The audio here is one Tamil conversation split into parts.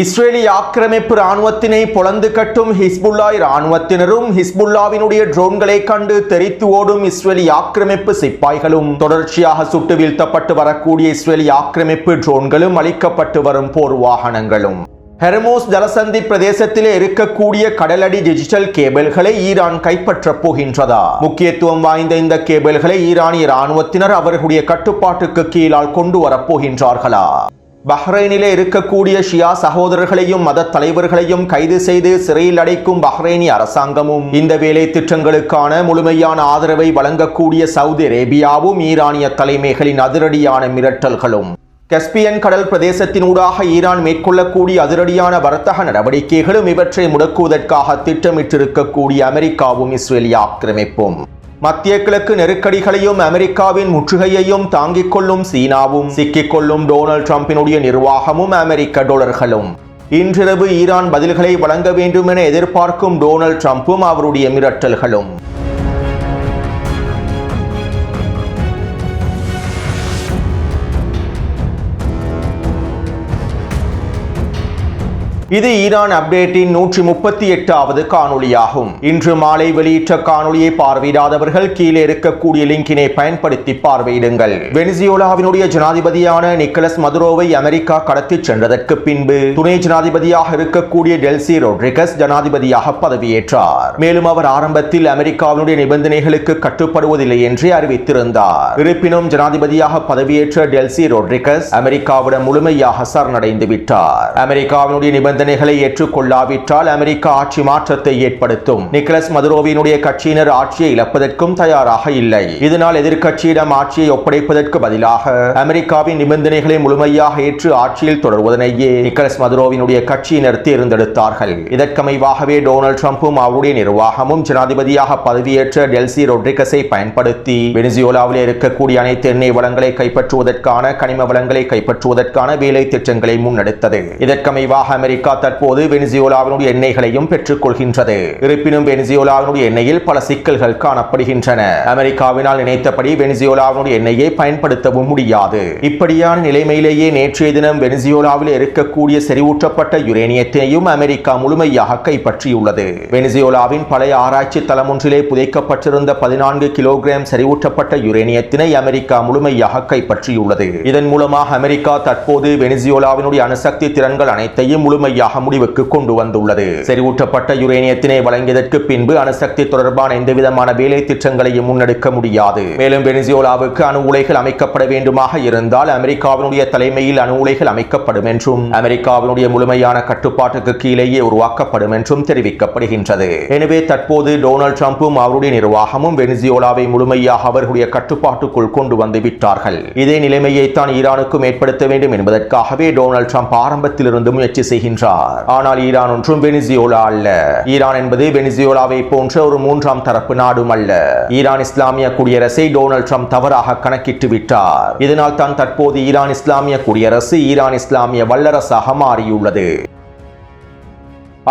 இஸ்ரேலி ஆக்கிரமிப்பு ராணுவத்தினை பொளந்து கட்டும் ஹிஸ்புல்லா ராணுவத்தினரும் ஹிஸ்புல்லாவினுடைய ட்ரோன்களை கண்டு தெரித்து ஓடும் இஸ்ரேலி ஆக்கிரமிப்பு சிப்பாய்களும் தொடர்ச்சியாக சுட்டு வீழ்த்தப்பட்டு வரக்கூடிய இஸ்ரேலி ஆக்கிரமிப்பு ட்ரோன்களும் அளிக்கப்பட்டு வரும் போர் வாகனங்களும் ஹெர்மூஸ் ஜலசந்தி பிரதேசத்திலே இருக்கக்கூடிய கடலடி டிஜிட்டல் கேபிள்களை ஈரான் கைப்பற்றப் போகின்றதா? முக்கியத்துவம் வாய்ந்த இந்த கேபிள்களை ஈரானிய ராணுவத்தினர் அவர்களுடைய கட்டுப்பாட்டுக்கு கீழால் கொண்டு வரப்போகின்றார்களா? பஹ்ரைனிலே இருக்கக்கூடிய ஷியா சகோதரர்களையும் மத தலைவர்களையும் கைது செய்து சிறையில் அடைக்கும் பஹ்ரைனி அரசாங்கமும் இந்த வேலை திட்டங்களுக்கான முழுமையான ஆதரவை வழங்கக்கூடிய சவுதி அரேபியாவும் ஈரானிய தலைமைகளின் அதிரடியான மிரட்டல்களும் கஸ்பியன் கடல் பிரதேசத்தினூடாக ஈரான் மேற்கொள்ளக்கூடிய அதிரடியான வர்த்தக நடவடிக்கைகளும் இவற்றை முடக்குவதற்காக திட்டமிட்டிருக்கக்கூடிய அமெரிக்காவும் இஸ்ரேலிய ஆக்கிரமிப்பும் மத்திய கிழக்கு நெருக்கடிகளையும் அமெரிக்காவின் முற்றுகையையும் தாங்கிக் கொள்ளும் சீனாவும் சிக்கிக்கொள்ளும் டொனால்ட் ட்ரம்பினுடைய நிர்வாகமும் அமெரிக்க டாலர்களும் இன்றிரவு ஈரான் பதில்களை வழங்க வேண்டும் என எதிர்பார்க்கும் டொனால்ட் ட்ரம்பும் அவருடைய மிரட்டல்களும் இது ஈரான் அப்டேட்டின் 138வது காணொளியாகும். இன்று மாலை வெளியிட்ட காணொளியை பார்வையிடாதவர்கள் கீழே இருக்கக்கூடிய லிங்கினை பயன்படுத்தி பார்வையிடுங்கள். வெனிசுவேலாவினுடைய ஜனாதிபதியான நிக்கோலஸ் மதுரோவை அமெரிக்கா கடத்திச் சென்றதற்கு பின்பு துணை ஜனாதிபதியாக இருக்கக்கூடிய டெல்சி ரோட்ரிகஸ் ஜனாதிபதியாக பதவியேற்றார். மேலும் அவர் ஆரம்பத்தில் அமெரிக்காவினுடைய நிபந்தனைகளுக்கு கட்டுப்படுவதில்லை என்றே அறிவித்திருந்தார். இருப்பினும் ஜனாதிபதியாக பதவியேற்ற டெல்சி ரோட்ரிகஸ் அமெரிக்காவிடம் முழுமையாக சரணடைந்து விட்டார். அமெரிக்காவினுடைய நிபந்தனைகளை ஏற்றுக்கொள்ளாவிட்டால் அமெரிக்கா ஆட்சி மாற்றத்தை ஏற்படுத்தும். நிக்கோலஸ் மதுரோவினுடைய கட்சியினர் ஆட்சியை இழப்பதற்கும் தயாராக இல்லை. இதனால் எதிர்க்கட்சியிடம் ஆட்சியை ஒப்படைப்பதற்கு பதிலாக அமெரிக்காவின் நிபந்தனைகளை முழுமையாக ஏற்று ஆட்சியில் தொடர்வதனையே நிக்கோலஸ் மதுரோவினுடைய கட்சியினர் தேர்ந்தெடுத்தார்கள். இதற்கமைவாகவே டொனால்ட் ட்ரம்பும் அவருடைய நிர்வாகமும் ஜனாதிபதியாக பதவியேற்ற டெல்சி ரோட்ரிகஸை பயன்படுத்தி வெனிசுவேலாவில் இருக்கக்கூடிய அனைத்து எண்ணெய் வளங்களை கைப்பற்றுவதற்கான கனிம வளங்களை கைப்பற்றுவதற்கான வேலை திட்டங்களை முன்னெடுத்தது. இதற்கமைவாக அமெரிக்கா தற்போது வெனிசுவேலாவினுடைய எண்ணெய்களையும் பெற்றுக் கொள்கின்றது. இருப்பினும் வெனிசுவேலாவினுடைய எண்ணெயில் பல சிக்கல்கள் காணப்படுகின்றன. அமெரிக்காவினால் நினைத்தபடி வெனிசுவேலாவினுடைய எண்ணெயை பயன்படுத்தவும் முடியாது. இப்படியான நிலைமையிலேயே நேற்றைய தினம் வெனிசுவேலாவில் இருக்கக்கூடிய செறிவூட்டப்பட்ட யுரேனியத்தையும் அமெரிக்கா முழுமையாக கைப்பற்றியுள்ளது. வெனிசுவேலாவின் பழைய ஆராய்ச்சி தளம் ஒன்றிலே புதைக்கப்பட்டிருந்த 14 கிலோகிராம் செறிவூட்டப்பட்ட யுரேனியத்தினை அமெரிக்கா முழுமையாக கைப்பற்றியுள்ளது. இதன் மூலமாக அமெரிக்கா தற்போது வெனிசுவேலாவினுடைய அணுசக்தி திறன்கள் அனைத்தையும் முழுமையாக முடிவுக்கு கொண்டு வந்துள்ளது. செறிவூட்டப்பட்ட யுரேனியத்தினை வழங்கியதற்கு பின்பு அணுசக்தி தொடர்பான எந்தவிதமான வேலை திட்டங்களையும் முன்னெடுக்க முடியாது. மேலும் வெனிசுவேலாவுக்கு அணு உலைகள் அமைக்கப்பட வேண்டுமாக இருந்தால் அமெரிக்காவினுடைய தலைமையில் அணு உலைகள் அமைக்கப்படும் என்றும் அமெரிக்காவினுடைய முழுமையான கட்டுப்பாட்டுக்கு கீழேயே உருவாக்கப்படும் என்றும் தெரிவிக்கப்படுகின்றது. எனவே தற்போது டொனால்ட் ட்ரம்பும் அவருடைய நிர்வாகமும் வெனிசுவேலாவை முழுமையாக அவர்களுடைய கட்டுப்பாட்டுக்குள் கொண்டு வந்து விட்டார்கள். இதே நிலைமையை தான் ஈரானுக்கும் ஏற்படுத்த வேண்டும் என்பதற்காகவே டொனால்ட் ட்ரம்ப் ஆரம்பத்திலிருந்து முயற்சி செய்கின்றார். ஆனால் ஈரான் ஒன்றும் வெனிசுவேலா அல்ல. ஈரான் என்பது வெனிசுவேலாவை போன்ற ஒரு மூன்றாம் தரப்பு நாடும் அல்ல. ஈரான் இஸ்லாமிய குடியரசை டொனால்ட் ட்ரம்ப் தவறாக கணக்கிட்டு விட்டார். இதனால் தான் தற்போது ஈரான் இஸ்லாமிய குடியரசு ஈரான் இஸ்லாமிய வல்லரசாக மாறியுள்ளது.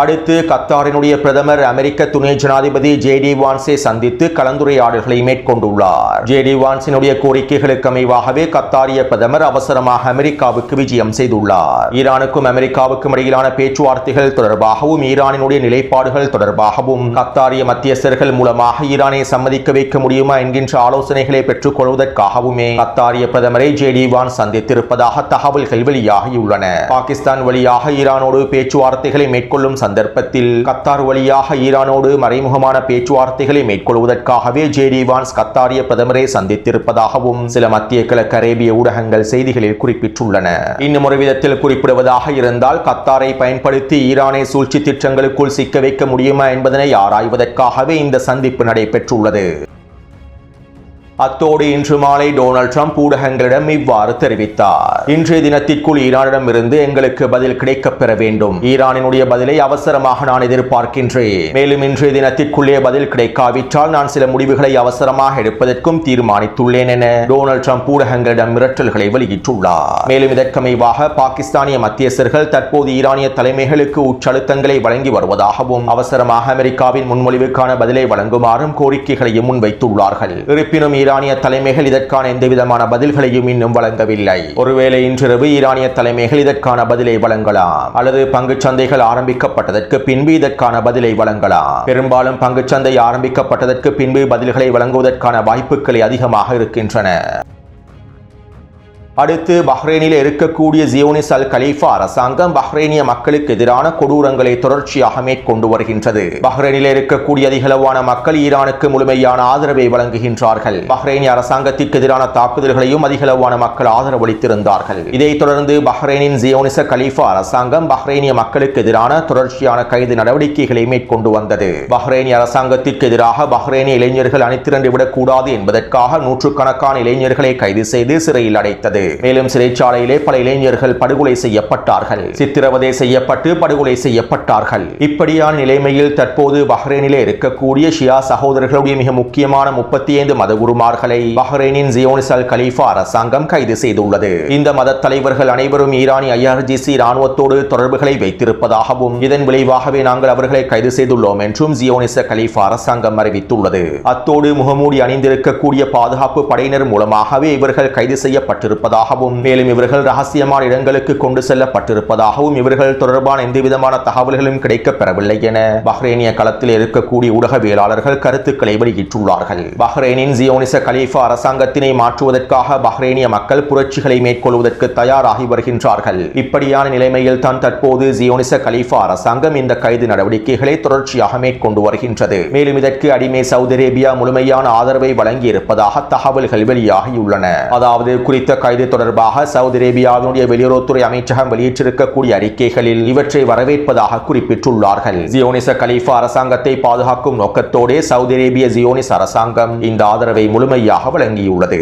அடுத்து கத்தாரினுடைய பிரதமர் அமெரிக்க துணை ஜனாதிபதி ஜே.டி. வான்ஸை சந்தித்து கலந்துரையாடல்களை மேற்கொண்டுள்ளார். ஜே.டி. வான்ஸினுடைய கோரிக்கைகளுக்கு அமைவாகவே கத்தாரிய பிரதமர் அவசரமாக அமெரிக்காவுக்கு விஜயம் செய்துள்ளார். ஈரானுக்கும் அமெரிக்காவுக்கும் இடையிலான பேச்சுவார்த்தைகள் தொடர்பாகவும் ஈரானினுடைய நிலைப்பாடுகள் தொடர்பாகவும் கத்தாரிய மத்தியஸ்தர்கள் மூலமாக ஈரானை சம்மதிக்க வைக்க முடியுமா என்கின்ற ஆலோசனைகளை பெற்றுக் கொள்வதற்காகவுமே கத்தாரிய பிரதமரை ஜே.டி. வான்ஸ் சந்தித்திருப்பதாக தகவல்கள் வெளியாகியுள்ளன. பாகிஸ்தான் வழியாக ஈரானோடு பேச்சுவார்த்தைகளை மேற்கொள்ளும் சந்தர்ப்பத்தில் கத்தார் வழியாக ஈரானோடு மறைமுகமான பேச்சுவார்த்தைகளை மேற்கொள்வதற்காகவே ஜே.டி. வான்ஸ் கத்தாரிய பிரதமரை சந்தித்திருப்பதாகவும் சில மத்திய கிழக்கு அரேபிய ஊடகங்கள் செய்திகளில் குறிப்பிட்டுள்ளன. இன்னும் ஒரு விதத்தில் குறிப்பிடுவதாக இருந்தால் கத்தாரை பயன்படுத்தி ஈரானை சூழ்ச்சி திட்டங்களுக்குள் சிக்க வைக்க முடியுமா என்பதனை ஆராய்வதற்காகவே இந்த சந்திப்பு நடைபெற்றுள்ளது. அத்தோடு இன்று மாலை டொனால்ட் ட்ரம்ப் ஊடகங்களிடம் இவ்வாறு தெரிவித்தார். இன்றைய தினத்திற்குள் ஈரானிடமிருந்து எங்களுக்கு பதில் கிடைக்கப் பெற வேண்டும். ஈரானினுடைய பதிலை அவசரமாக நான் எதிர்பார்க்கின்றேன். மேலும் இன்றைய தினத்திற்குள்ளே பதில் கிடைக்காவிட்டால் நான் சில முடிவுகளை அவசரமாக எடுப்பதற்கும் தீர்மானித்துள்ளேன் என டொனால்ட் ட்ரம்ப் ஊடகங்களிடம் மிரட்டல்களை வெளியிட்டுள்ளார். மேலும் இதற்கமைவாக பாகிஸ்தானிய மத்தியஸ்தர்கள் தற்போது ஈரானிய தலைமைகளுக்கு உச்சழுத்தங்களை வழங்கி வருவதாகவும் அவசரமாக அமெரிக்காவின் முன்மொழிவுக்கான பதிலை வழங்குமாறும் கோரிக்கைகளையும் முன்வைத்துள்ளார்கள். இருப்பினும் ஈரான் ஈரானிய தலைமைகள் இதற்கான எந்தவிதமான பதில்களையும் இன்னும் வழங்கவில்லை. ஒருவேளை இன்றிரவு ஈரானிய தலைமைகள் இதற்கான பதிலை வழங்கலாம், அல்லது பங்குச் சந்தைகள் ஆரம்பிக்கப்பட்டதற்கு பின்பு இதற்கான பதிலை வழங்கலாம். பெரும்பாலும் பங்குச் சந்தை ஆரம்பிக்கப்பட்டதற்கு பின்பு பதில்களை வழங்குவதற்கான வாய்ப்புகளை அதிகமாக இருக்கின்றன. அடுத்து பஹ்ரைனில் இருக்கக்கூடிய ஜியோனிஸ் அல் கலீஃபா அரசாங்கம் பஹ்ரைனிய மக்களுக்கு எதிரான கொடூரங்களை தொடர்ச்சியாக மேற்கொண்டு வருகின்றது. பஹ்ரைனில் இருக்கக்கூடிய அதிகளவான மக்கள் ஈரானுக்கு முழுமையான ஆதரவை வழங்குகின்றார்கள். பஹ்ரைனிய அரசாங்கத்திற்கு எதிரான தாக்குதல்களையும் அதிகளவான மக்கள் ஆதரவளித்திருந்தார்கள். இதைத் தொடர்ந்து பஹ்ரைனின் ஜியோனிச கலீஃபா அரசாங்கம் பஹ்ரைனிய மக்களுக்கு எதிரான தொடர்ச்சியான கைது நடவடிக்கைகளை மேற்கொண்டு வந்தது. பஹ்ரைனிய அரசாங்கத்திற்கு எதிராக பஹ்ரைனிய இளைஞர்கள் அணிதிரண்டு விடக்கூடாது என்பதற்காக நூற்றுக்கணக்கான இளைஞர்களை கைது செய்து சிறையில் அடைத்தது. மேலும் சிறைச்சாலையிலே பல இளைஞர்கள் படுகொலை செய்யப்பட்டார்கள், சித்திரவதை செய்யப்பட்டு படுகொலை செய்யப்பட்டார்கள். இப்படியான நிலைமையில் தற்போது பஹ்ரைனிலே இருக்கக்கூடிய ஷியா சகோதரர்களுடைய மிக முக்கியமான 35 மதகுருமார்களை பஹ்ரைனின் ஜியோனிஸ் அல் கலீஃபா அரசாங்கம் கைது செய்துள்ளது. இந்த மத தலைவர்கள் அனைவரும் ஈரானிய IRGC இராணுவத்தோடு தொடர்புகளை வைத்திருப்பதாகவும் இதன் விளைவாகவே நாங்கள் அவர்களை கைது செய்துள்ளோம் என்றும் ஜியோனிஸ் கலீஃபா அரசாங்கம் அறிவித்துள்ளது. அத்தோடு முகமூடி அணிந்திருக்கக்கூடிய பாதுகாப்பு படையினர் மூலமாகவே இவர்கள் கைது செய்யப்பட்டிருப்பதாக, மேலும் இவர்கள் ரகசியமான இடங்களுக்கு கொண்டு செல்லப்பட்டிருப்பதாகவும் இவர்கள் தொடர்பான எந்தவிதமான தகவல்களும் கிடைக்கப்பெறவில்லை என பஹ்ரைனிய களத்தில் இருக்கக்கூடிய ஊடகவியலாளர்கள் கருத்துக்களை வெளியிட்டுள்ளார்கள். பஹ்ரைனின் ஜியோனிச கலீஃபா அரசாங்கத்தினை மாற்றுவதற்காக பஹ்ரைனிய மக்கள் புரட்சிகளை மேற்கொள்வதற்கு தயாராகி வருகின்றார்கள். இப்படியான நிலைமையில் தான் தற்போது ஜியோனிச கலீஃபா அரசாங்கம் இந்த கைது நடவடிக்கைகளை தொடர்ச்சியாக மேற்கொண்டு வருகின்றது. மேலும் இதற்கு அடிமை சவுதி அரேபியா முழுமையான ஆதரவை வழங்கி இருப்பதாக தகவல்கள் வெளியாகியுள்ளன. அதாவது குறித்த கைது தொடர்பாக சவுதி அரேபியாவினுடைய வெளியுறவுத்துறை அமைச்சகம் வெளியிட்டிருக்கக்கூடிய அறிக்கைகளில் இவற்றை வரவேற்பதாக குறிப்பிட்டுள்ளார்கள். ஜியோனிச கலீஃபா அரசாங்கத்தை பாதுகாக்கும் நோக்கத்தோடு சவுதி அரேபிய ஜியோனிஸ் அரசாங்கம் இந்த ஆதரவை முழுமையாக வழங்கியுள்ளது.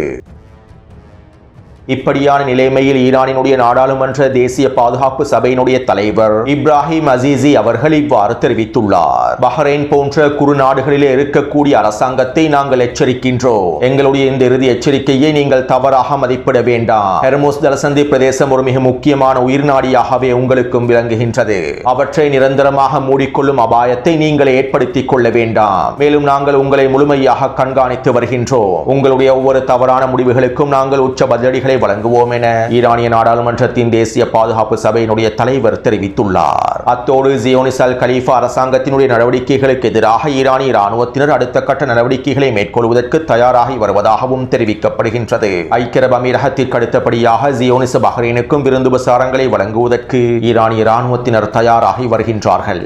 இப்படியான நிலைமையில் ஈரானினுடைய நாடாளுமன்ற தேசிய பாதுகாப்பு சபையினுடைய தலைவர் இப்ராஹிம் அசீசி அவர்கள் இவ்வாறு தெரிவித்துள்ளார். பஹ்ரைன் போன்ற குறு நாடுகளிலே இருக்கக்கூடிய அரசாங்கத்தை நாங்கள் எச்சரிக்கின்றோம். எங்களுடைய இந்த இறுதி எச்சரிக்கையை நீங்கள் தவறாக மதிப்பிட வேண்டாம். ஹெர்முஸ் ஜலசந்தி பிரதேசம் ஒரு மிக முக்கியமான உயிர் நாடியாகவே உங்களுக்கும் விளங்குகின்றது. அவற்றை நிரந்தரமாக மூடிக்கொள்ளும் அபாயத்தை நீங்கள் ஏற்படுத்திக் கொள்ள வேண்டாம். மேலும் நாங்கள் உங்களை முழுமையாக கண்காணித்து வருகின்றோம். உங்களுடைய ஒவ்வொரு தவறான முடிவுகளுக்கும் நாங்கள் உச்ச பதிலடிகளை வழங்குவோம் என ஈரானிய நாடாளுமன்றத்தின் தேசிய பாதுகாப்பு சபையினுடைய தலைவர் தெரிவித்துள்ளார். அத்தோடு ஜியோனிஸ் அல் கலீஃபா அரசாங்கத்தினுடைய நடவடிக்கைகளுக்கு எதிராக ஈரானிய இராணுவத்தினர் அடுத்த கட்ட நடவடிக்கைகளை மேற்கொள்வதற்கு தயாராகி வருவதாகவும் தெரிவிக்கப்படுகின்றது. ஐக்கிய அரபு அமீரகத்திற்கு அடுத்தபடியாக ஜியோனிஸ் பஹ்ரைனுக்கும் விருந்து உபசாரங்களை வழங்குவதற்கு ஈரானிய இராணுவத்தினர் தயாராகி வருகின்றார்கள்.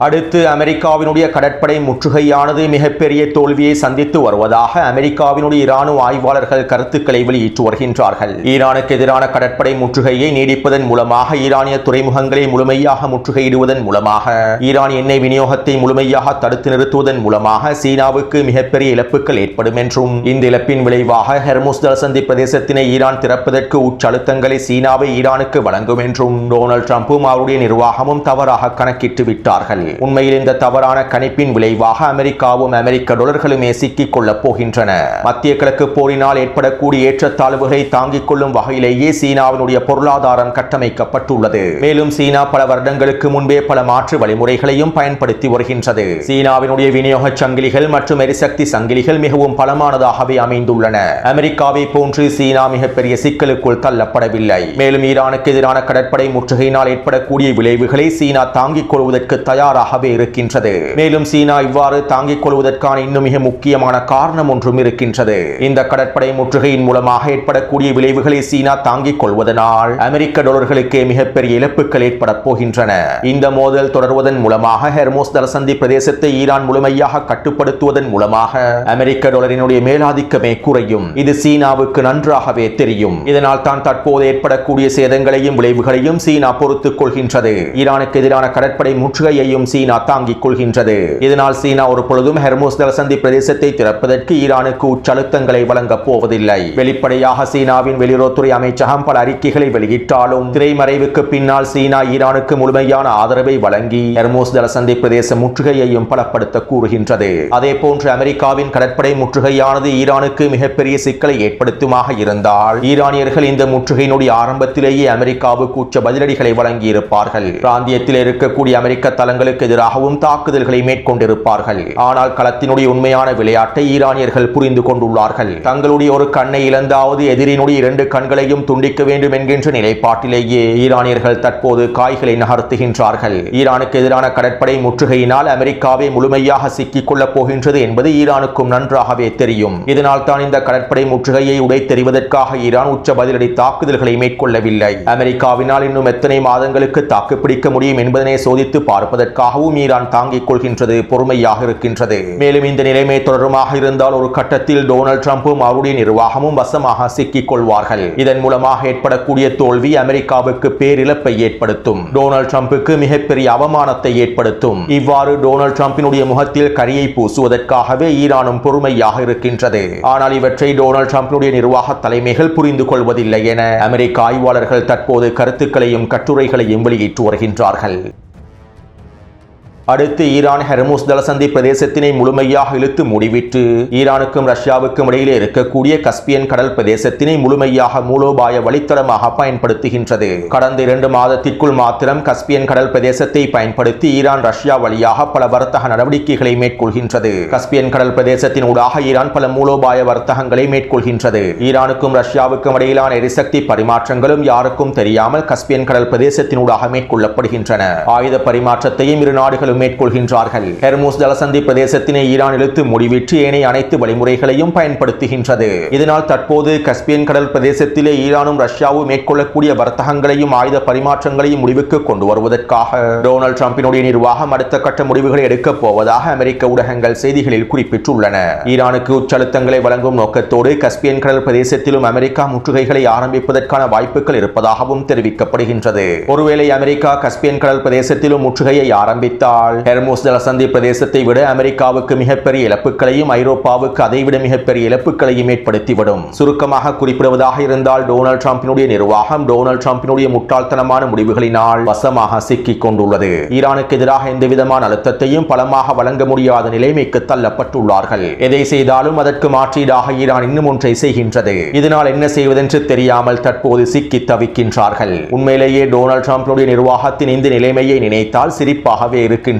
அடுத்து அமெரிக்காவினுடைய கடற்படை முற்றுகையானது மிகப்பெரிய தோல்வியை சந்தித்து வருவதாக அமெரிக்காவினுடைய இராணுவ ஆய்வாளர்கள் கருத்துக்களை வெளியிட்டு வருகின்றார்கள். ஈரானுக்கு எதிரான கடற்படை முற்றுகையை நீடிப்பதன் மூலமாக ஈரானிய துறைமுகங்களை முழுமையாக முற்றுகையிடுவதன் மூலமாக ஈரான் எண்ணெய் விநியோகத்தை முழுமையாக தடுத்து நிறுத்துவதன் மூலமாக சீனாவுக்கு மிகப்பெரிய இழப்புகள் ஏற்படும் என்றும் இந்த இழப்பின் விளைவாக ஹெர்முஸ் ஜலசந்தி பிரதேசத்தினை ஈரான் திறப்பதற்கு உச்சழுத்தங்களை சீனாவை ஈரானுக்கு வழங்கும் என்றும் டொனால்ட் ட்ரம்பும் அவருடைய நிர்வாகமும் தவறாக கணக்கிட்டு விட்டார்கள். உண்மையில் இந்த தவறான கணிப்பின் விளைவாக அமெரிக்காவும் அமெரிக்க டாலர்களுமே சிக்கிக் கொள்ளப் போகின்றன. மத்திய கிழக்கு போரினால் ஏற்படக்கூடிய ஏற்றத்தாழ்வுகளை தாங்கிக் கொள்ளும் வகையிலேயே சீனாவினுடைய பொருளாதாரம் கட்டமைக்கப்பட்டுள்ளது. மேலும் சீனா பல வருடங்களுக்கு முன்பே பல மாற்று வழிமுறைகளையும் பயன்படுத்தி வருகின்றது. சீனாவினுடைய விநியோக சங்கிலிகள் மற்றும் எரிசக்தி சங்கிலிகள் மிகவும் பலமானதாகவே அமைந்துள்ளன. அமெரிக்காவை போன்று சீனா மிகப்பெரிய சிக்கலுக்குள் தள்ளப்படவில்லை. மேலும் ஈரானுக்கு எதிரான கடற்படை முற்றுகையினால் ஏற்படக்கூடிய விளைவுகளை சீனா தாங்கிக் கொள்வதற்கு தயாராக இருக்கின்றது. மேலும் சீனா இவ்வாறு தாங்கிக் கொள்வதற்கான இன்னும் மிக முக்கியமான காரணம் ஒன்றும் இருக்கின்றது. இந்த கடற்படை முற்றுகையின் மூலமாக ஏற்படக்கூடிய விளைவுகளை சீனா தாங்கிக் கொள்வதனால் அமெரிக்க டாலர்களுக்கு மிகப்பெரிய இழப்புகள் ஏற்பட போகின்றன. இந்த மோதல் தொடர்வதன் மூலமாக ஹெர்முஸ் ஜலசந்தி பிரதேசத்தை ஈரான் முழுமையாக கட்டுப்படுத்துவதன் மூலமாக அமெரிக்க டாலரினுடைய மேலாதிக்கமே குறையும். இது சீனாவுக்கு நன்றாகவே தெரியும். இதனால் தான் தற்போது ஏற்படக்கூடிய சேதங்களையும் விளைவுகளையும் சீனா பொறுத்துக் கொள்கின்றது. ஈரானுக்கு எதிரான கடற்படை முற்றுகையையும் சீனா தாங்கிக் கொள்கின்றது. இதனால் சீனா ஒரு பொழுதும் ஹெர்முஸ் ஜலசந்தி பிரதேசத்தை திறப்பதற்கு ஈரானுக்கு உச்சழுத்தங்களை வழங்கப் போவதில்லை. வெளிப்படையாக சீனாவின் வெளியுறவுத்துறை அமைச்சகம் பல அறிக்கைகளை வெளியிட்டாலும் திரைமறைவுக்கு பின்னால் சீனா ஈரானுக்கு முழுமையான ஆதரவை வழங்கி ஹெர்முஸ் ஜலசந்தி பிரதேச முற்றுகையையும் பலப்படுத்த கூறுகின்றது. அதே போன்று அமெரிக்காவின் கடற்படை முற்றுகையானது ஈரானுக்கு மிகப்பெரிய சிக்கலை ஏற்படுத்துமாக இருந்தால் ஈரானியர்கள் இந்த முற்றுகையினுடைய ஆரம்பத்திலேயே அமெரிக்காவுக்கு உச்ச பதிலடிகளை வழங்கி இருப்பார்கள். பிராந்தியத்தில் இருக்கக்கூடிய அமெரிக்க தளங்களுக்கு படைகளுக்கு எதிராகவும் தாக்குதல்களை மேற்கொண்டிருப்பார்கள். ஆனால் களத்தினுடைய உண்மையான விளையாட்டை ஈரானியர்கள் புரிந்து கொண்டுள்ளார்கள். தங்களுடைய ஒரு கண்ணை இழந்தாவது எதிரினுடைய 2 கண்களையும் துண்டிக்க வேண்டும் என்கின்ற நிலைப்பாட்டிலேயே ஈரானியர்கள் தற்போது காய்களை நகர்த்துகின்றார்கள். ஈரானுக்கு எதிரான கடற்படை முற்றுகையினால் அமெரிக்காவே முழுமையாக சிக்கிக் கொள்ளப் போகின்றது என்பது ஈரானுக்கும் நன்றாகவே தெரியும். இதனால் தான் இந்த கடற்படை முற்றுகையை உடைத்தெறிவதற்காக ஈரான் உச்ச பதிலடி தாக்குதல்களை மேற்கொள்ளவில்லை. அமெரிக்காவினால் இன்னும் எத்தனை மாதங்களுக்கு தாக்குப்பிடிக்க முடியும் என்பதனை சோதித்து பார்ப்பதற்காகவும் ஈரான் தாங்கிக் கொள்கின்றது, பொறுமையாக இருக்கின்றது. மேலும் இந்த நிலைமை தொடருமாக இருந்தால் ஒரு கட்டத்தில் டொனால்ட் ட்ரம்பும் அவருடைய நிர்வாகமும் வசமாக சிக்கிக் கொள்வார்கள். இதன் மூலமாக ஏற்படக்கூடிய தோல்வி அமெரிக்காவுக்கு பேரிழப்பை ஏற்படுத்தும், டொனால்ட் ட்ரம்புக்கு மிகப்பெரிய அவமானத்தை ஏற்படுத்தும். இவ்வாறு டொனால்ட் ட்ரம்பினுடைய முகத்தில் கரியை பூசுவதற்காகவே ஈரானும் பொறுமையாக இருக்கின்றது. ஆனால் இவற்றை டொனால்ட் ட்ரம்பினுடைய நிர்வாக தலைமைகள் புரிந்து கொள்வதில்லை என அமெரிக்க ஆய்வாளர்கள் தற்போது கருத்துக்களையும் கட்டுரைகளையும் வெளியிட்டு வருகின்றார்கள். அடுத்து ஈரான் ஹெர்முஸ் ஜலசந்தி பிரதேசத்தினை முழுமையாக இழுத்து மூடிவிட்டு ஈரானுக்கும் ரஷ்யாவுக்கும் இடையிலே இருக்கக்கூடிய கஸ்பியன் கடல் பிரதேசத்தினை முழுமையாக மூலோபாய வழித்தடமாக பயன்படுத்துகின்றது. கடந்த 2 மாதத்திற்குள் மாத்திரம் கஸ்பியன் கடல் பிரதேசத்தை பயன்படுத்தி ஈரான் ரஷ்யா வழியாக பல வர்த்தக நடவடிக்கைகளை மேற்கொள்கின்றது. கஸ்பியன் கடல் பிரதேசத்தின் ஊடாக ஈரான் பல மூலோபாய வர்த்தகங்களை மேற்கொள்கின்றது. ஈரானுக்கும் ரஷ்யாவுக்கும் இடையிலான எரிசக்தி பரிமாற்றங்களும் யாருக்கும் தெரியாமல் கஸ்பியன் கடல் பிரதேசத்தினூடாக மேற்கொள்ளப்படுகின்றன. ஆயுத பரிமாற்றத்தையும் இரு நாடுகளும் மேற்கொள்கின்றார்கள். ஹெர்முஸ் ஜலசந்தி பிரதேசத்தினை ஈரான் இழுத்து முடிவிட்டு ஏனைய அனைத்து வழிமுறைகளையும் பயன்படுத்துகின்றது. இதனால் தற்போது கஸ்பியன் கடல் பிரதேசத்திலே ஈரானும் ரஷ்யாவும் மேற்கொள்ளக்கூடிய வர்த்தகங்களையும் ஆயுத பரிமாற்றங்களையும் முடிவுக்கு கொண்டு வருவதற்காக டொனால்ட் ட்ரம்பினுடைய நிர்வாகம் அடுத்த கட்ட முடிவுகளை எடுக்கப் போவதாக அமெரிக்க ஊடகங்கள் செய்திகளில் குறிப்பிட்டுள்ளன. ஈரானுக்கு உச்சழுத்தங்களை வழங்கும் நோக்கத்தோடு கஸ்பியன் கடல் பிரதேசத்திலும் அமெரிக்கா முற்றுகைகளை ஆரம்பிப்பதற்கான வாய்ப்புகள் இருப்பதாகவும் தெரிவிக்கப்படுகின்றது. ஒருவேளை அமெரிக்கா கஸ்பியன் கடல் பிரதேசத்திலும் முற்றுகையை ஆரம்பித்தால் ஹெர்முஸ் ஜலசந்தி பிரதேசத்தை விட அமெரிக்காவுக்கு மிகப்பெரிய இழப்புகளையும் ஐரோப்பாவுக்கு அதைவிட மிகப்பெரிய இழப்புகளையும் ஏற்படுத்திவிடும். சுருக்கமாக குறிப்பிடுவதாக இருந்தால் டொனால்ட் ட்ரம்பினுடைய நிர்வாகம் டொனால்ட் ட்ரம்பினுடைய முட்டாள்தனமான முடிவுகளினால் வசமாக சிக்கிக் கொண்டுள்ளது. ஈரானுக்கு எதிராக எந்தவிதமான அழுத்தத்தையும் பலமாக வழங்க முடியாத நிலைமைக்கு தள்ளப்பட்டுள்ளார்கள். எதை செய்தாலும் அதற்கு மாற்றீடாக ஈரான் இன்னும் ஒன்றை செய்கின்றது. இதனால் என்ன செய்வதென்று தெரியாமல் தற்போது சிக்கி தவிக்கின்றார்கள். உண்மையிலேயே டொனால்ட் ட்ரம்பினுடைய நிர்வாகத்தின் இந்த நிலைமையை நினைத்தால் சிரிப்பாகவே இருக்கின்றது.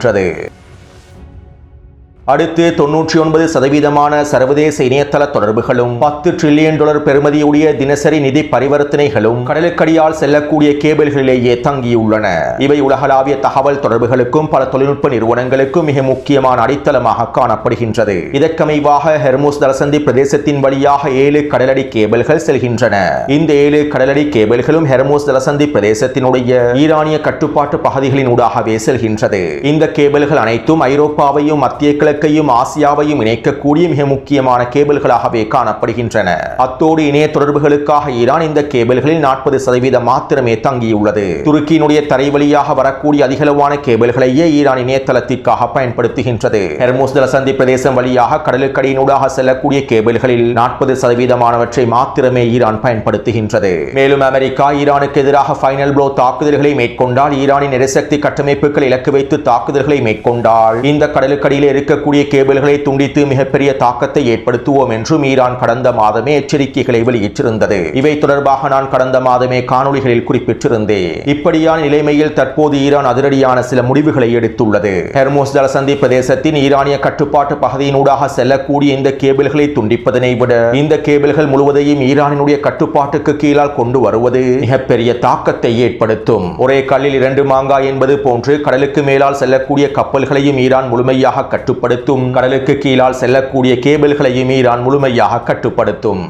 அடுத்து 99% சர்வதேச இணையதள தொடர்புகளும் $10 டிரில்லியன் பெறுமதியுடைய தினசரி நிதி பரிவர்த்தனைகளும் கடலுக்கடியால் செல்லக்கூடிய கேபிள்களிலேயே தங்கியுள்ளன. இவை உலகளாவிய தகவல் தொடர்புகளுக்கும் பல தொழில்நுட்ப நிறுவனங்களுக்கும் மிக முக்கியமான அடித்தளமாக காணப்படுகின்றது. இதற்கமைவாக ஹெர்முஸ் ஜலசந்தி பிரதேசத்தின் வழியாக 7 கடலடி கேபிள்கள் செல்கின்றன. இந்த 7 கடலடி கேபிள்களும் ஹெர்முஸ் ஜலசந்தி பிரதேசத்தினுடைய ஈரானிய கட்டுப்பாட்டு பகுதிகளின் ஊடாகவே செல்கின்றது. இந்த கேபிள்கள் அனைத்தும் ஐரோப்பாவையும் மத்திய கிழக்கு ஆசியாவையும் இணைக்கக்கூடிய மிக முக்கியமான கேபிள்களாகவே காணப்படுகின்றன. அத்தோடு இணைய தொடர்புகளுக்காக ஈரான் இந்த கேபிள்களில் 40% மாத்திரமே தங்கியுள்ளது. துருக்கியினுடைய தரை வழியாக வரக்கூடிய அதிகளவான கேபிள்களையே ஈரான் இணையதளத்திற்காக பயன்படுத்துகின்றது. ஹெர்முஸ் ஜலசந்தி பிரதேசம் வழியாக கடலுக்கடியினூடாக செல்லக்கூடிய கேபிள்களில் 40% மாத்திரமே ஈரான் பயன்படுத்துகின்றது. மேலும் அமெரிக்கா ஈரானுக்கு எதிராக ஃபைனல் ப்ளோ தாக்குதல்களை மேற்கொண்டால், ஈரானின் எரிசக்தி கட்டமைப்புகளை இலக்கு வைத்து தாக்குதல்களை மேற்கொண்டால் இந்த கடலுக்கடியில் இருக்கக்கூடிய கேபிள்களை துண்டித்து மிகப்பெரிய தாக்கத்தை ஏற்படுத்துவோம் என்றும் ஈரான் கடந்த மாதமே எச்சரிக்கைகளை வெளியிட்டிருந்தது. இவை தொடர்பாக நான் கடந்த மாதமே காணொளிகளில் குறிப்பிட்டிருந்தேன். இப்படியான நிலைமையில் தற்போது ஈரான் அதிரடியான சில முடிவுகளை எடுத்துள்ளது. ஹெர்முஸ் ஜலசந்தி பிரதேசத்தின் ஈரானிய கட்டுப்பாட்டு பகுதியினூடாக செல்லக்கூடிய இந்த கேபிள்களை துண்டிப்பதனை விட இந்த கேபிள்கள் முழுவதையும் ஈரானினுடைய கட்டுப்பாட்டுக்கு கீழால் கொண்டு வருவது மிகப்பெரிய தாக்கத்தை ஏற்படுத்தும். ஒரே கல்லில் 2 மாங்காய் என்பது போன்று கடலுக்கு மேலால் செல்லக்கூடிய கப்பல்களையும் ஈரான் முழுமையாக கட்டுப்படுத்தும். கடலுக்கு கீழால் செல்லக்கூடிய கேபிள்களையும் ஈரான் முழுமையாக கட்டுப்படுத்தும்.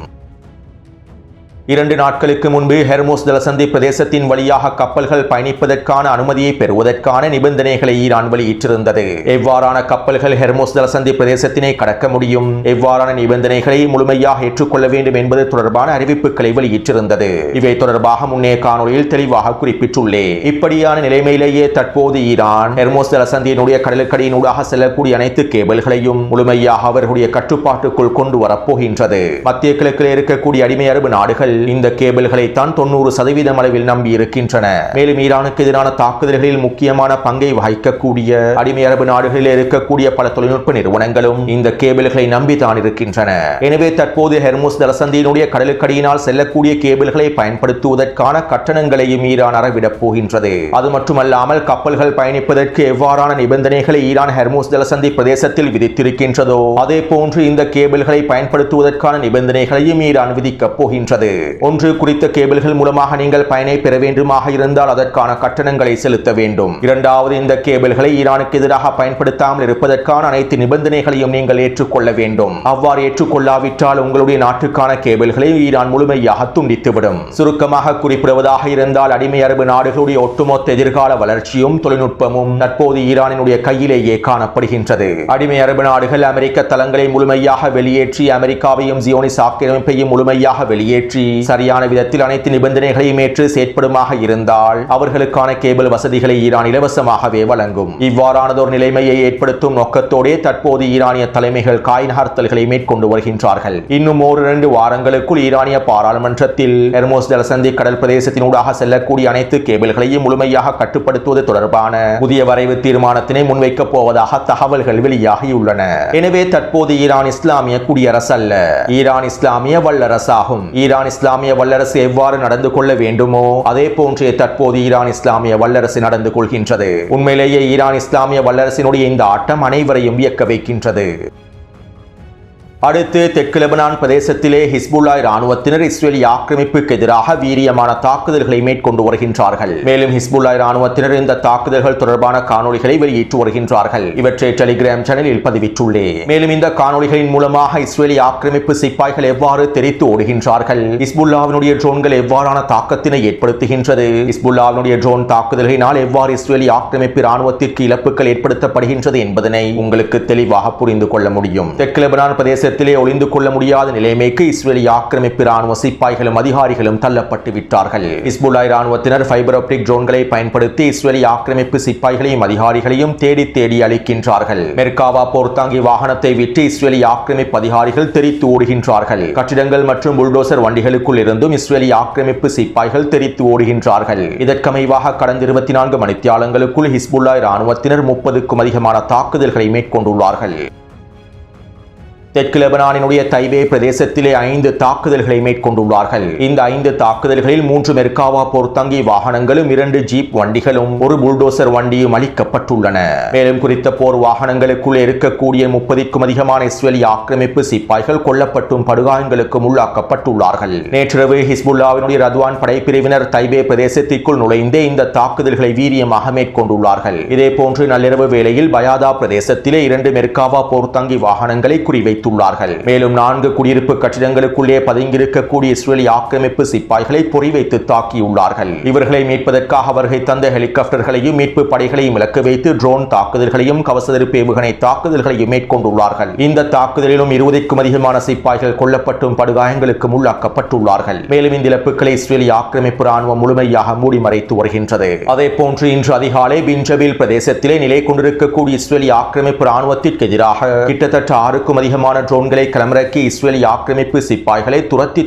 2 நாட்களுக்கு முன்பு ஹெர்முஸ் ஜலசந்தி பிரதேசத்தின் வழியாக கப்பல்கள் பயணிப்பதற்கான அனுமதியை பெறுவதற்கான நிபந்தனைகளை ஈரான் வெளியிட்டிருந்தது. எவ்வாறான கப்பல்கள் ஹெர்முஸ் ஜலசந்தி பிரதேசத்தினை கடக்க முடியும், எவ்வாறான நிபந்தனைகளை முழுமையாக ஏற்றுக்கொள்ள வேண்டும் என்பது தொடர்பான அறிவிப்புகளை வெளியிட்டிருந்தது. இவை தொடர்பாக முன்னே காணொலியில் தெளிவாக குறிப்பிட்டுள்ளேன். இப்படியான நிலைமையிலேயே தற்போது ஈரான் ஹெர்முஸ் ஜலசந்தியினுடைய கடலுக்கடியினூடாக செல்லக்கூடிய அனைத்து கேபிள்களையும் முழுமையாக அவர்களுடைய கட்டுப்பாட்டுக்குள் கொண்டு வரப்போகின்றது. மத்திய கிழக்கில் இருக்கக்கூடிய அடிமை அரபு நாடுகள் இந்த கேபிள்களை தான் 90% அளவில் நம்பி இருக்கின்றன. மேலும் ஈரானுக்கு எதிரான தாக்குதல்களில் முக்கியமான பங்கை வகிக்கக்கூடிய அடிமை அரபு நாடுகளில் இருக்கக்கூடிய பல தொழில்நுட்ப நிறுவனங்களும் இந்த கேபிள்களை நம்பித்தான் இருக்கின்றன. எனவே தற்போது ஹெர்முஸ் ஜலசந்தியினுடைய கடலுக்கடியினால் செல்லக்கூடிய கேபிள்களை பயன்படுத்துவதற்கான கட்டணங்களையும் ஈரான் அறவிடப் போகின்றது. அது மட்டுமல்லாமல் கப்பல்கள் பயணிப்பதற்கு எவ்வாறான நிபந்தனைகளை ஈரான் ஹெர்முஸ் ஜலசந்தி பிரதேசத்தில் விதித்திருக்கின்றதோ அதே போன்று இந்த கேபிள்களை பயன்படுத்துவதற்கான நிபந்தனைகளையும் ஈரான் விதிக்கப் போகின்றது. ஒன்று, குறித்த கேபிள்கள் மூலமாக நீங்கள் பயனை பெற வேண்டுமாக இருந்தால் அதற்கான கட்டணங்களை செலுத்த வேண்டும். இரண்டாவது, இந்த கேபிள்களை ஈரானுக்கு எதிராக பயன்படுத்தாமல் இருப்பதற்கான அனைத்து நிபந்தனைகளையும் நீங்கள் ஏற்றுக்கொள்ள வேண்டும். அவ்வாறு ஏற்றுக்கொள்ளாவிட்டால் உங்களுடைய நாட்டுக்கான கேபிள்களை ஈரான் முழுமையாக துண்டித்துவிடும். சுருக்கமாக குறிப்பிடுவதாக இருந்தால் அடிமை அரபு நாடுகளுடைய ஒட்டுமொத்த எதிர்கால வளர்ச்சியும் தொழில்நுட்பமும் தற்போது ஈரானினுடைய கையிலேயே காணப்படுகின்றது. அடிமை அரபு நாடுகள் அமெரிக்க தளங்களை முழுமையாக வெளியேற்றி அமெரிக்காவையும் ஜியோனிஸ் ஆக்கிரமிப்பையும் முழுமையாக வெளியேற்றி சரியான விதத்தில் அனைத்து நிபந்தனைகளையும் ஏற்று செயற்படுமாக இருந்தால் அவர்களுக்கான கேபிள் வசதிகளை ஈரான் இலவசமாகவே வழங்கும். இவ்வாறானதொரு நிலைமையை ஏற்படுத்தும் நோக்கத்தோடே தற்போது ஈரானிய தலைமைகள் காய் நகர்த்தல்களை மேற்கொண்டு வருகின்றார்கள். இன்னும் 1-2 வாரங்களுக்குள் ஈரானிய பாராளுமன்றத்தில் ஹெர்முஸ் ஜலசந்தி கடல் பிரதேசத்தினூடாக செல்லக்கூடிய அனைத்து கேபிள்களையும் முழுமையாக கட்டுப்படுத்துவது தொடர்பான புதிய வரைவு தீர்மானத்தினை முன்வைக்கப் போவதாக தகவல்கள் வெளியாகியுள்ளன. எனவே தற்போது ஈரான் இஸ்லாமிய குடியரசு அல்ல, ஈரான் இஸ்லாமிய வல்லரசாகும். ஈரான் இஸ்லாமிய வல்லரசு எவ்வாறு நடந்து கொள்ள வேண்டுமோ அதே போன்றே தற்போது ஈரான் இஸ்லாமிய வல்லரசு நடந்து கொள்கின்றது. உண்மையிலேயே ஈரான் இஸ்லாமிய வல்லரசினுடைய இந்த ஆட்டம் அனைவரையும் வியக்க வைக்கின்றது. அடுத்து தெற்கு லெபனான் பிரதேசத்திலே ஹிஸ்புல்லா இராணுவத்தினர் இஸ்ரேலிய ஆக்கிரமிப்புக்கு எதிராக வீரியமான தாக்குதல்களை மேற்கொண்டு வருகின்றார்கள். மேலும் ஹிஸ்புல்லா இராணுவத்தினர் இந்த தாக்குதல்கள் தொடர்பான காணொலிகளை வெளியிட்டு வருகின்றார்கள். இவற்றை டெலிகிராம் சேனலில் பதிவிட்டுள்ளேன். மேலும் இந்த காணொலிகளின் மூலமாக இஸ்ரேலிய ஆக்கிரமிப்பு சிப்பாய்கள் எவ்வாறு தெரித்து ஓடுகின்றார்கள், ஹிஸ்புல்லாவினுடைய ட்ரோன்கள் எவ்வாறான தாக்கத்தினை ஏற்படுத்துகின்றது, ஹிஸ்புல்லாவினுடைய ட்ரோன் தாக்குதல்களினால் எவ்வாறு இஸ்ரேலிய ஆக்கிரமிப்பு இராணுவத்திற்கு இழப்புகள் ஏற்படுத்தப்படுகின்றது என்பதனை உங்களுக்கு தெளிவாக புரிந்து கொள்ள முடியும். தெற்கு லெபனான் பிரதேச ஒளிந்து கொள்ள முடியாத நிலைமைக்கு இஸ்ரேலிய ஆக்கிரமிப்பு இராணுவ சிப்பாய்களும் அதிகாரிகளும் தள்ளப்பட்டு விட்டார்கள். ஹிஸ்புல்லா இராணுவத்தினர் ஃபைபர் ஆப்டிக் ட்ரோன்களை பயன்படுத்தி இஸ்ரேலிய ஆக்கிரமிப்பு சிப்பாய்களையும் அதிகாரிகளையும் தேடி அழிக்கின்றார்கள். மெர்காவா போர்த்தாங்கி வாகனத்தை விட்டு இஸ்ரேலிய ஆக்கிரமிப்பு அதிகாரிகள் தெரித்து ஓடுகின்றார்கள். கட்டிடங்கள் மற்றும் புல்டோசர் வண்டிகளுக்குள் இருந்தும் இஸ்ரேலிய ஆக்கிரமிப்பு சிப்பாய்கள் தெரித்து ஓடுகின்றார்கள். இதற்கமைவாக கடந்த 24 மணித்தியாலங்களுக்குள் ஹிஸ்புல்லா இராணுவத்தினர் 30க்கும் அதிகமான தாக்குதல்களை மேற்கொண்டுள்ளார்கள். தெற்கு லெபனானினுடைய தைபே பிரதேசத்திலே 5 தாக்குதல்களை மேற்கொண்டுள்ளார்கள். இந்த 5 தாக்குதல்களில் 3 மெர்காவா போர்த்தங்கி வாகனங்களும் 2 ஜீப் வண்டிகளும் 1 புல்டோசர் வண்டியும் அளிக்கப்பட்டுள்ளன. மேலும் குறித்த போர் வாகனங்களுக்குள் இருக்கக்கூடிய 30க்கும் அதிகமான இஸ்ரேலிய ஆக்கிரமிப்பு சிப்பாய்கள் கொல்லப்பட்டும் படுகாயங்களுக்கும் உள்ளாக்கப்பட்டுள்ளார்கள். நேற்றிரவு ஹிஸ்புல்லாவினுடைய ரத்வான் படைப்பிரிவினர் தைபே பிரதேசத்திற்குள் நுழைந்தே இந்த தாக்குதல்களை வீரியமாக மேற்கொண்டுள்ளார்கள். இதேபோன்று நள்ளிரவு வேளையில் பயாதா பிரதேசத்திலே 2 மெர்காவா போர்த்தங்கி வாகனங்களை குறிவைத்து மேலும் 4 குடியிருப்பு கட்டிடங்களுக்குள்ளே பதுங்கியிருக்கக்கூடிய இஸ்ரேலிய ஆக்கிரமிப்பு சிப்பாய்களை பொறிவைத்து தாக்கியுள்ளார்கள். இவர்களை மீட்பதற்காக வருகை தந்த ஹெலிகாப்டர்களையும் மீட்பு படைகளையும் இலக்கு வைத்து ட்ரோன் தாக்குதல்களையும் கவசதெடுப்பு ஏவுகணை தாக்குதல்களையும் மேற்கொண்டுள்ளார்கள். இந்த தாக்குதலிலும் 20க்கும் அதிகமான சிப்பாய்கள் கொல்லப்பட்டும் படுகாயங்களுக்கும் உள்ளாக்கப்பட்டுள்ளார்கள். மேலும் இந்த இழப்புகளை இஸ்ரேலிய ஆக்கிரமிப்பு ராணுவம் முழுமையாக மூடி மறைத்து வருகின்றது. அதே போன்று இன்று அதிகாலை பின்ஜபில் பிரதேசத்திலே நிலை கொண்டிருக்கக்கூடிய இஸ்ரேலிய ஆக்கிரமிப்பு ராணுவத்திற்கு எதிராக கிட்டத்தட்ட 6க்கும் அதிகமான ட்ரோன்களை களமிறக்கி இஸ்ரேலிய ஆக்கிரமிப்பு சிப்பாய்களை துரத்தி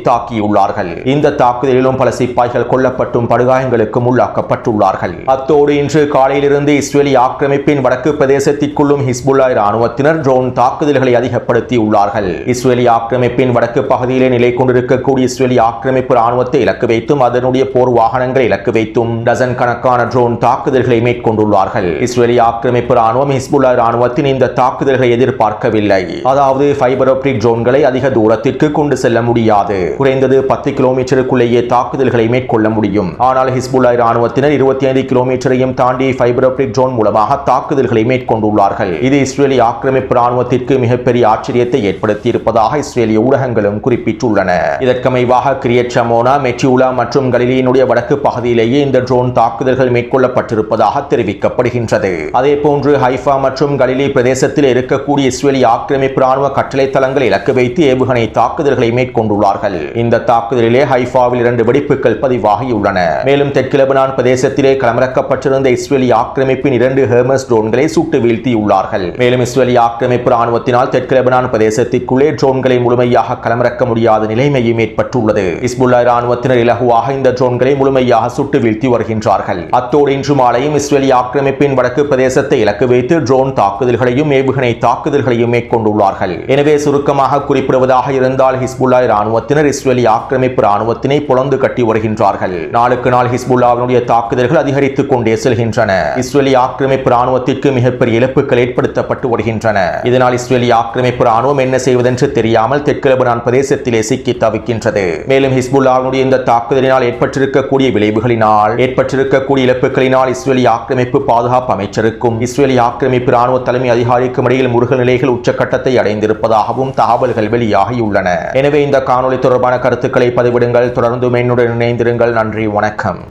தாக்கியுள்ளார்கள். இந்த தாக்குதலிலும் பல சிப்பாய்கள் கொல்லப்பட்டும் படுகாயங்களுக்கும் உள்ளாக்கப்பட்டுள்ளார்கள். அத்தோடு இன்று காலையிலிருந்து இஸ்ரேலிய ஆக்கிரமிப்பின் வடக்கு பிரதேசத்திற்குள்ளும் ஹிஸ்புல்லா இராணுவத்தினர் ட்ரோன் தாக்குதல்களை அதிகப்படுத்தியுள்ளார்கள். இஸ்ரேலிய ஆக்கிரமிப்பின் வடக்கு பகுதியிலே நிலை கொண்டிருக்கக்கூடிய இஸ்ரேலிய ஆக்கிரமிப்பு ராணுவத்தை இலக்கு வைத்தும் அதனுடைய போர் வாகனங்களை இலக்கு வைத்தும் டசன் கணக்கான ட்ரோன் தாக்குதல்களை மேற்கொண்டுள்ளார்கள். இஸ்ரேலிய ஆக்கிரமிப்பு ராணுவம் ஹிஸ்புல்லா இராணுவத்தின் இந்த தாக்குதல்களை எதிர்பார்க்கவில்லை. அதாவது ஃபைபர் ஆப்டிக் ட்ரோன்களை அதிக தூரத்திற்கு கொண்டு செல்ல முடியாது. குறைந்தது 10 கிலோமீட்டருக்குள்ளேயே தாக்குதல்களை மேற்கொள்ள முடியும். ஆனால் ஹிஸ்புல்லா இராணுவத்தினர் 25 கிலோமீட்டரையும் தாண்டி ஃபைபர் ஆப்டிக் ட்ரோன் மூலமாக தாக்குதல்களை மேற்கொண்டுள்ளார்கள். இது இஸ்ரேலிய ஆக்கிரமிப்பு ராணுவத்திற்கு மிகப்பெரிய ஆச்சரியத்தை ஏற்படுத்தி இருப்பதாக இஸ்ரேலிய ஊடகங்களும் குறிப்பிட்டுள்ளன. இதற்கமைவாக கிரியட் ஷமோனா, மெட்டியூலா மற்றும் கலிலியினுடைய வடக்கு பகுதியிலேயே இந்த ட்ரோன் தாக்குதல்கள் மேற்கொள்ளப்பட்டிருப்பதாக தெரிவிக்கப்படுகின்றது. அதே போன்று ஹைஃபா மற்றும் கலிலி பிரதேசத்தில் இருக்கக்கூடிய இஸ்ரேலிய ஆக்கிரமிப்பு ராணுவ கட்டளை தளங்களை இலக்கு வைத்து ஏவுகணை தாக்குதல்களை மேற்கொண்டுள்ளார்கள். இந்த தாக்குதலிலே ஹைஃபாவில் 2 வெடிப்புகள் பதிவாகியுள்ளன. மேலும் தெற்கு லெபனான் பிரதேசத்திலே களமிறக்கப்பட்டிருந்த இஸ்ரேலி ஆக்கிரமிப்பின் 2 ஹெர்மஸ் ட்ரோன்களை சுட்டு வீழ்த்தியுள்ளார்கள். மேலும் இஸ்ரேலி ஆக்கிரமிப்பு ராணுவத்தினால் தெற்கு லெபனான் பிரதேசத்திற்குள்ளே ட்ரோன்களை முழுமையாக களமிறக்க முடியாத நிலைமையும் ஏற்பட்டுள்ளது. ஹிஸ்புல்லா ராணுவத்தினர் இலகுவாக இந்த ட்ரோன்களை முழுமையாக சுட்டு வீழ்த்தி வருகின்றார்கள். அத்தோடு இன்று மாலையும் இஸ்ரேலி ஆக்கிரமிப்பின் வடக்கு பிரதேசத்தை இலக்கு வைத்து ட்ரோன் தாக்குதல்களையும் ஏவுகணை தாக்குதல்களையும் மேற்கொண்டுள்ளார்கள். எனவே சுருக்கமாக குறிப்பிடுவதாக இருந்தால் ஹிஸ்புல்லா ராணுவத்தினர் இஸ்ரேலி ஆக்கிரமிப்பு ராணுவத்தினை புலந்து கட்டி வருகின்றார்கள். நாளுக்கு நாள் ஹிஸ்புல்லாவினுடைய தாக்குதல்கள் அதிகரித்துக் கொண்டே செல்கின்றன. இஸ்ரேலி ஆக்கிரமிப்பு ராணுவத்திற்கு மிகப்பெரிய இழப்புகள் ஏற்படுத்தப்பட்டு வருகின்றன. இதனால் இஸ்ரேலி ஆக்கிரமிப்பு ராணுவம் என்ன செய்வதென்று தெரியாமல் தெற்கு லெபனான் பிரதேசத்திலே சிக்கி தவிக்கின்றது. மேலும் ஹிஸ்புல்லாவினுடைய இந்த தாக்குதலினால் ஏற்பட்டிருக்கக்கூடிய விளைவுகளினால் ஏற்பட்டிருக்கக்கூடிய இழப்புகளினால் இஸ்ரேலி ஆக்கிரமிப்பு பாதுகாப்பு அமைச்சருக்கும் இஸ்ரேலி ஆக்கிரமிப்பு ராணுவ தலைமை அதிகாரிக்கும் இடையில் முருகல் நிலைகள் உச்சக்கட்டத்தை அடைந்திருப்பதாகவும் தகவல்கள் வெளியாகியுள்ளன. எனவே இந்த காணொலி தொடர்பான கருத்துக்களை பதிவிடுங்கள். தொடர்ந்து என்னுடன் இணைந்திருங்கள். நன்றி, வணக்கம்.